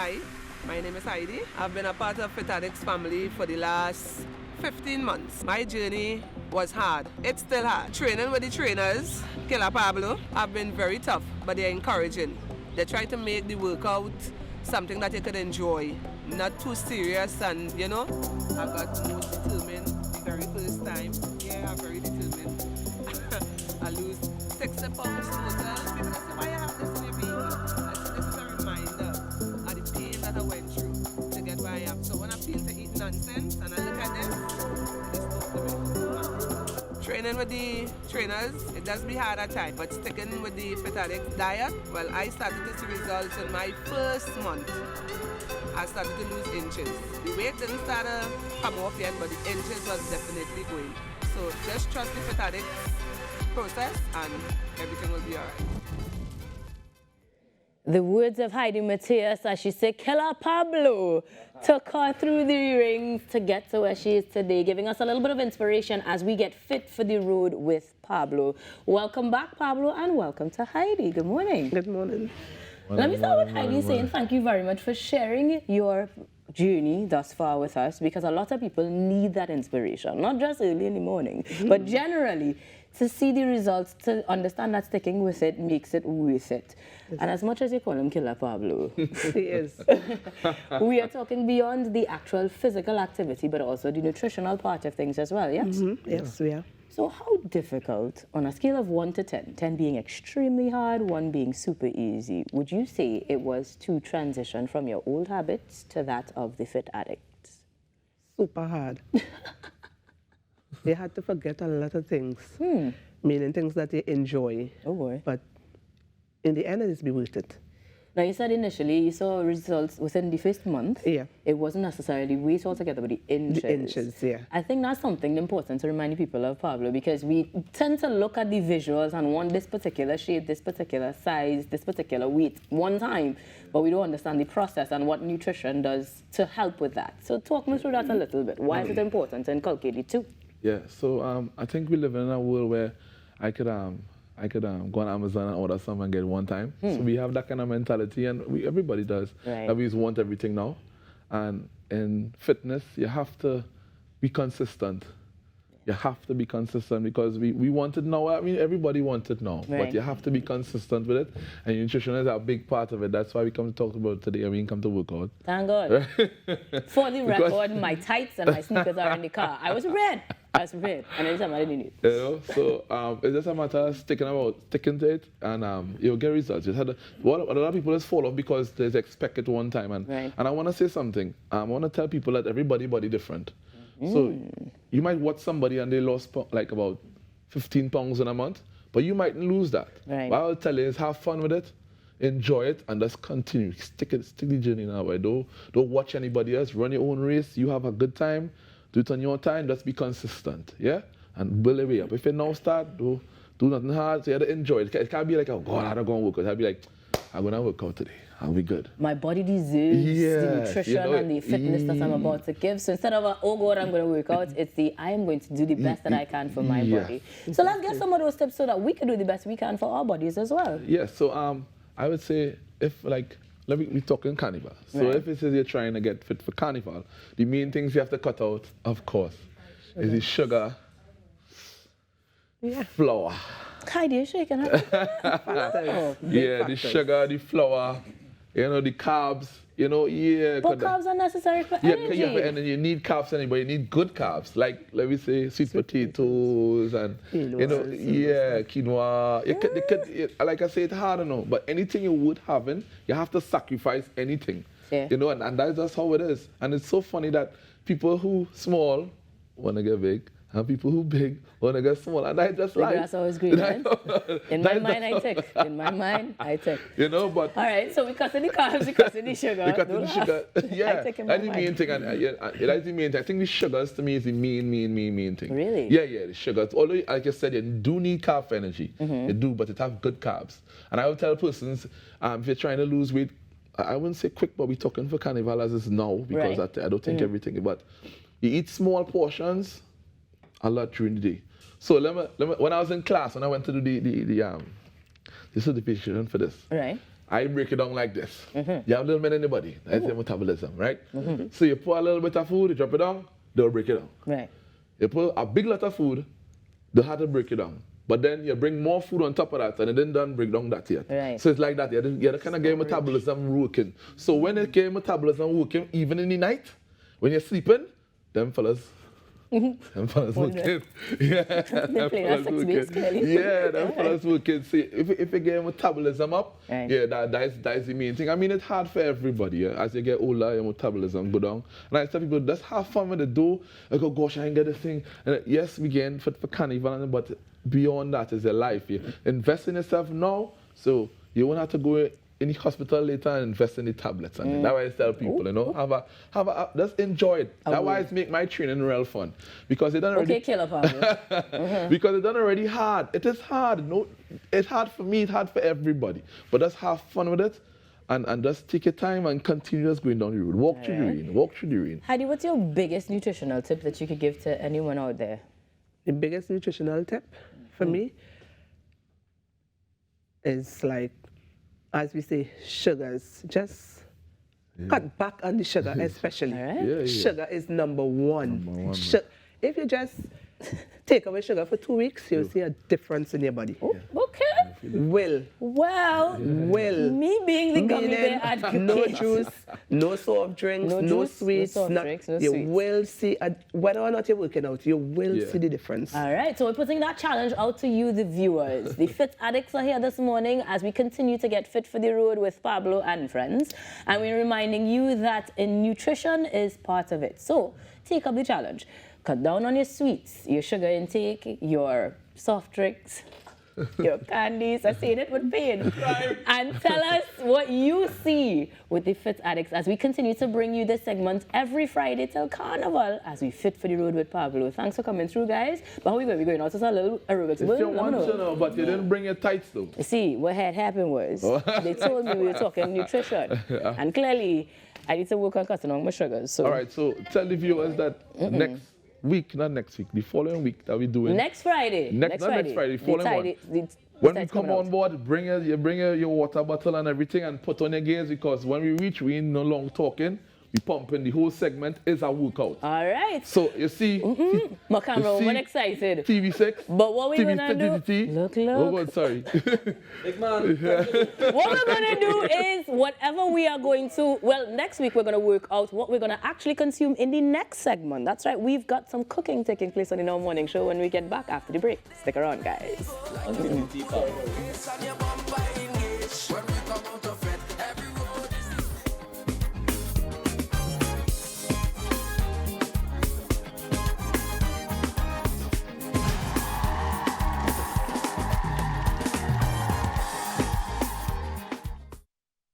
Hi, my name is Heidi. I've been a part of Fit Addicts family for the last 15 months. My journey was hard. It's still hard. Training with the trainers, Killer Pablo, have been very tough, but they're encouraging. They try to make the workout something that you could enjoy, not too serious, and I got most determined the very first time. Yeah, I'm very determined. I lose 60 pounds total. People say, why you have this in your vehicle? I said, this is a reminder of the pain that I went through to get where I am. So when I feel to eat nonsense and I look at this, it is spoke to me. Training with the trainers, it does be hard at times, but sticking with the Fit Addicts diet, well, I started to see results in my first month. I started to lose inches. The weight didn't start to come off yet, but the inches was definitely going. So just trust the Fit Addicts process and everything will be all right. The words of Heidi Matias, as she said, Killer Pablo took her through the rings to get to where she is today, giving us a little bit of inspiration as we get fit for the road with Pablo. Welcome back, Pablo, and welcome to Heidi. Good morning. Good morning. Let me start with Heidi saying thank you very much for sharing your journey thus far with us, because a lot of people need that inspiration, not just early in the morning, but generally to see the results, to understand that sticking with it makes it worth it. And as much as you call him Killer Pablo, He is. we are talking beyond the actual physical activity, but also the nutritional part of things as well, yes? Yes, we are. So how difficult, on a scale of 1 to 10, 10 being extremely hard, 1 being super easy, would you say it was to transition from your old habits to that of the Fit Addicts? Super hard. You had to forget a lot of things, meaning things that you enjoy. Oh boy. But in the end, it's be worth it. Now, you said initially you saw results within the first month. Yeah. It wasn't necessarily weight altogether, but the inches. The inches, yeah. I think that's something important to remind the people of, Pablo, because we tend to look at the visuals and want this particular shape, this particular size, this particular weight one time, but we don't understand the process and what nutrition does to help with that. So talk me through that a little bit. Why is it important to inculcate the two? Yeah, so I think we live in a world where I could go on Amazon and order something and get it one time. So we have that kind of mentality, and everybody does. Right. That we just want everything now. And in fitness, you have to be consistent. You have to be consistent because we want it now. I mean, everybody wants it now, Right. but you have to be consistent with it. And nutrition is a big part of it. That's why we come to talk about it today and we can come to work out. Thank God. For the record, my tights and my sneakers are in the car. I was red. And every time I didn't need it. You know, so it's just a matter of sticking to it, and you'll get results. A lot of people just fall off because they expect it one time. And Right. and I want to say something. I want to tell people that everybody body different. So you might watch somebody and they lost like about 15 pounds in a month, but you might lose that. Right. What I'll tell you is have fun with it, enjoy it, and just continue. Stick the journey now. Right? Don't watch anybody else. Run your own race. You have a good time. Do it on your time. Just be consistent. Yeah, and build your way up. If you now start, do nothing hard. So you have to enjoy it. It can't be like, oh God, I'm going to work out. I'll be like, I'm going to work out today. I'll be good. My body deserves the nutrition and the fitness that I'm about to give. So instead of oh God, I'm going to work out, it's I am going to do the best that I can for my body. So let's get some of those tips so that we can do the best we can for our bodies as well. Yeah, so I would say if we're talking carnival. So Right. if it says you're trying to get fit for carnival, the main things you have to cut out, of course, is the sugar, flour. Heidi, you're shaking her. Yeah, the sugar, the flour, the carbs, But carbs are necessary for energy. Yeah, you need carbs anyway. You need good carbs, like let me say sweet potatoes and quinoa. They could, like I say, it's hard to know, but anything you would have in, you have to sacrifice anything. Yeah. And that's just how it is. And it's so funny that people who small want to get big, and people who big want to get small, and I just The like. grass always green, right? In my mind, I take. In my mind, I take. But. All right, so we cutting the carbs, we cutting the sugar. We cutting the sugar. Yeah, I take in my that's the mind. main thing. And that's the main thing. I think the sugars to me is the main thing. Really? Yeah, the sugars. Although, like I said, you do need carb for energy. You do, but it have good carbs. And I would tell persons, if you're trying to lose weight, I wouldn't say quick, but we're talking for carnival as is now, because Right. I don't think everything. But you eat small portions a lot during the day. So when I was in class, when I went to do the certification for this, Right. I break it down like this. You have a little bit in the body. That's your metabolism, right? So you put a little bit of food, you drop it down, they'll break it down. Right. You put a big lot of food, the heart will break it down. But then you bring more food on top of that, and it didn't done break down that yet. Right. So it's like that. You kind of get your metabolism working. So when it get your metabolism working, even in the night, when you're sleeping, them fellas working. Yeah, them fellas working. Yeah, them fellas working. See, if you get your metabolism up, yeah, that's the main thing. I mean, it's hard for everybody. Yeah? As you get older, your metabolism go down. And I tell people, just have fun with it. Do I go, gosh, I ain't get this thing. And yes, we get for carnival, but beyond that is your life. You invest in yourself now, so you won't have to go in the hospital later and invest in the tablets. And that's why I tell people, you know, just enjoy it. That's why it make my training real fun. Because it done already... Okay, killer Pablo. Because it done already hard. It is hard. No, it's hard for me, it's hard for everybody. But just have fun with it. And just take your time and continue just going down the road. Walk through the rain. Walk through the rain. Heidi, what's your biggest nutritional tip that you could give to anyone out there? The biggest nutritional tip for me is like, as we say, sugars. Just cut back on the sugar, especially. Right. Sugar is number one. If you just take away sugar for 2 weeks, you'll see a difference in your body. Okay. Well, me being the gummy bear advocate. no juice, no soft drinks, no sweets. You will see, whether or not you're working out, you will see the difference. All right, so we're putting that challenge out to you, the viewers. The Fit Addicts are here this morning as we continue to get fit for the road with Pablo and friends. And we're reminding you that nutrition is part of it. So take up the challenge. Cut down on your sweets, your sugar intake, your soft drinks, your candies. I saying it with pain. And tell us what you see with the Fit Addicts as we continue to bring you this segment every Friday till Carnival as we fit for the road with Pablo. Thanks for coming through, guys. But how are we going? We're going out to a little aerobics. If you want to know, but you didn't bring your tights though. You see, what had happened was they told me we were talking nutrition. And clearly, I need to work on cutting on my sugars. So. All right, so tell the viewers that next week, not next week, the following week that we're doing. Next Friday. Next Friday, the following one. When we come on board, you bring your water bottle and everything and put on your gears because when we reach, we ain't no long talking. We pumping. The whole segment is a workout. All right. So you see, my camera, I'm excited. TV6. But what we're gonna do? Look. Oh God, sorry. Big man. What we're gonna do is whatever we are going to. Well, next week we're gonna work out what we're gonna actually consume in the next segment. That's right. We've got some cooking taking place on the Now Morning Show when we get back after the break. Stick around, guys.